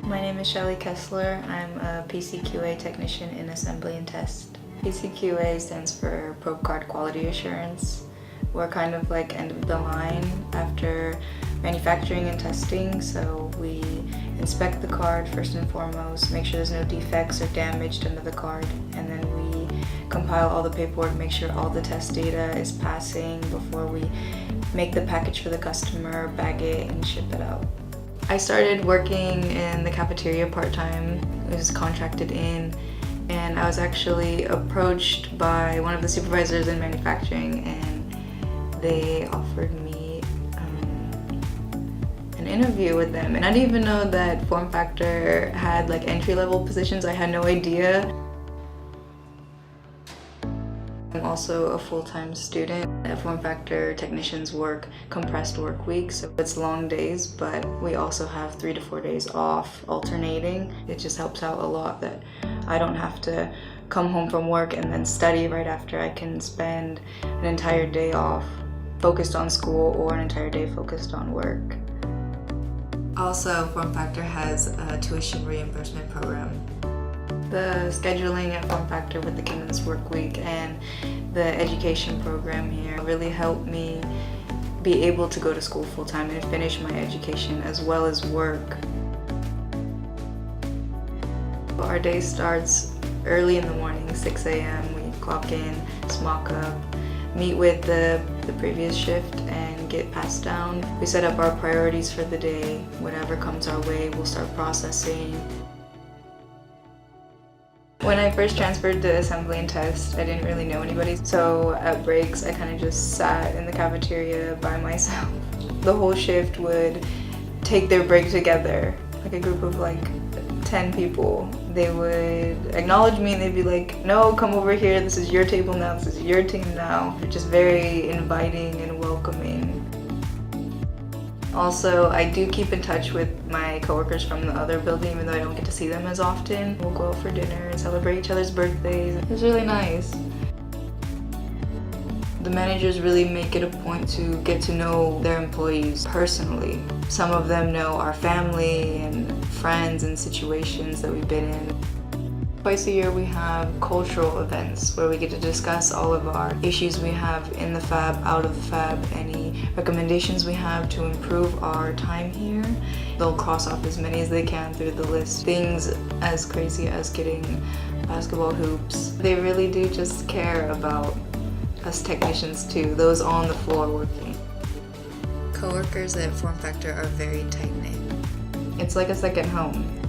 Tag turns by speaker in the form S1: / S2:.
S1: My name is Shelly Kesler. I'm a PCQA technician in assembly and test. PCQA stands for Probe Card Quality Assurance. We're kind of like end of the line after manufacturing and testing, so we inspect the card first and foremost, make sure there's no defects or damage under the card, and then we compile all the paperwork, make sure all the test data is passing before we make the package for the customer, bag it, and ship it out. I started working in the cafeteria part-time. It was contracted in, and I was actually approached by one of the supervisors in manufacturing, and they offered me an interview with them. And I didn't even know that FormFactor had like entry-level positions. I had no idea. I'm also a full-time student. At FormFactor, technicians work compressed work weeks, so it's long days, but we also have 3 to 4 days off alternating. It just helps out a lot that I don't have to come home from work and then study right after. I can spend an entire day off focused on school or an entire day focused on work.
S2: Also, FormFactor has a tuition reimbursement program.
S1: The scheduling at FormFactor with the condensed work week and the education program here really helped me be able to go to school full-time and finish my education as well as work. Our day starts early in the morning, 6 a.m. We clock in, smock up, meet with the previous shift and get passed down. We set up our priorities for the day. Whatever comes our way, we'll start processing. When I first transferred to assembly and test, I didn't really know anybody, so at breaks I kind of just sat in the cafeteria by myself. The whole shift would take their break together, like a group of like 10 people. They would acknowledge me and they'd be like, no, come over here, this is your table now, this is your team now. They're just very inviting and welcoming. Also, I do keep in touch with my coworkers from the other building, even though I don't get to see them as often. We'll go out for dinner and celebrate each other's birthdays. It's really nice. The managers really make it a point to get to know their employees personally. Some of them know our family and friends and situations that we've been in. Twice a year we have cultural events where we get to discuss all of our issues we have in the fab, out of the fab, any recommendations we have to improve our time here. They'll cross off as many as they can through the list. Things as crazy as getting basketball hoops. They really do just care about us technicians too, those on the floor working.
S2: Coworkers at FormFactor are very tight-knit.
S1: It's like a second home.